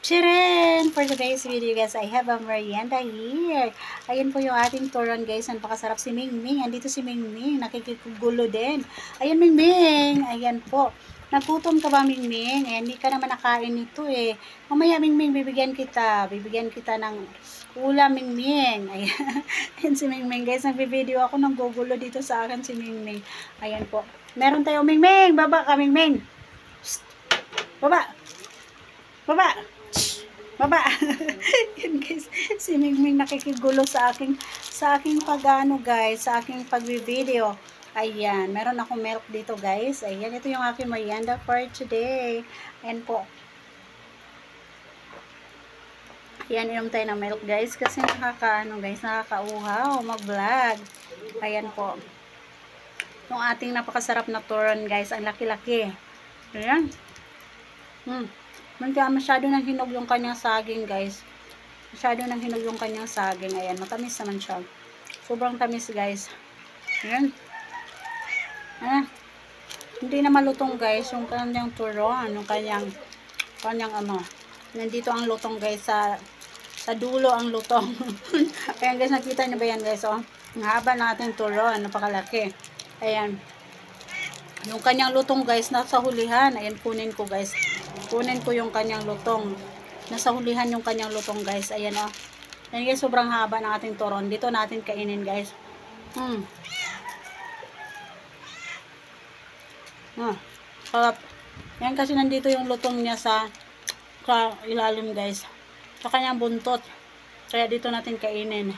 Chiren! For today's video guys, I have a merienda here. Ayan po yung ating turon guys. Napakasarap si Mingming. Andito si Mingming. Nakikigulo din. Ayan Mingming. Ayan po. Nagutom ka ba Mingming? Ayan, hindi ka naman nakain nito eh. Mamaya Mingming, bibigyan kita. Bibigyan kita ng ulam Mingming. Ayan. Ayan si Mingming guys. Nagbe-video ako ng gugulo dito sa akin si Mingming. Ayan po. Meron tayo Mingming. Baba ka Mingming. Baba. Baba. Baba. Yan guys, si Mingming nakikigulo sa aking pag-ano guys, sa aking pagbi-video. Ayan, meron akong milk dito guys. Ayan, ito yung aking merienda for today. Ayan po. Ayan, inom tayo ng milk guys kasi nakakauhaw mag-vlog. Ayan po. Yung ating napakasarap na turon guys, ang laki-laki. Ayan. Masyado nang hinog yung kanyang saging guys. Masyado nang hinog yung kanyang saging. Ayan, matamis naman siya. Sobrang tamis guys. Ayan. Hindi na malutong guys yung kanyang turon. Yung kanyang ano. Nandito ang lutong guys. Sa dulo ang lutong. Ayan guys, nakita nyo ba yan guys? Oh, ang haba ng ating turon. Napakalaki. Ayan. Yung kanyang lutong guys, nasa hulihan. Ayan, kunin ko guys. Kunin ko yung kanyang lutong. Nasa hulihan yung kanyang lutong guys. Ayan o. Ayan guys, sobrang haba ng ating turon. Dito natin kainin guys. Sarap. Ayan kasi nandito yung lutong niya sa ilalim guys. Sa kanyang buntot. Kaya dito natin kainin.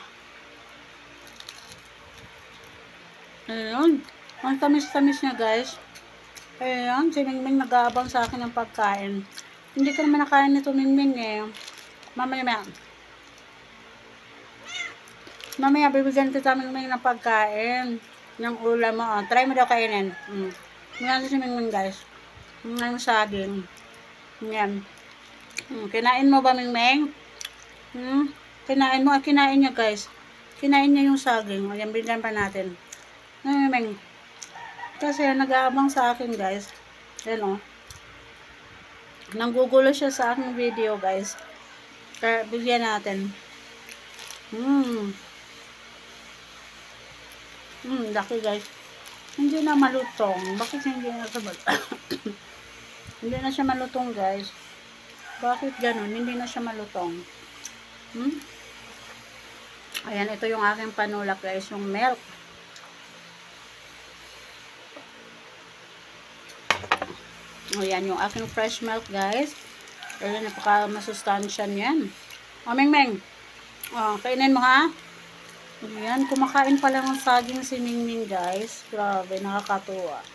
Ayan. Ang tamis-tamis niya guys. Ayan, si Mingming nag-aabang sa akin ng pagkain. Hindi ko naman nakain nito Mingming eh. Mamaya bibigyan kita Mingming ng pagkain. Yung ulam mo. Oh. Try mo daw kainin. Ngayon si Mingming guys. Ngayon saging. Yan. Kinain mo ba Mingming? Kinain mo. Kinain niya guys. Kinain niya yung saging. Ayan, bigyan pa natin. Mingming. Kasi nag-aabang sa akin guys. Ayan o. Nanggugulo siya sa aking video guys. Kaya bigyan natin. Laki guys. Hindi na malutong. Bakit hindi na siya hindi na siya malutong guys. Bakit ganun? Hindi na siya malutong. Ayan, ito yung aking panulak guys. Yung milk. Ayan, yung aking fresh milk, guys. Ayan, napaka-masustansya niyan. O, Mingming. O, kainin mo, ha? Ayan, kumakain pala ng saging si Mingming, guys. Grabe, nakakatuwa.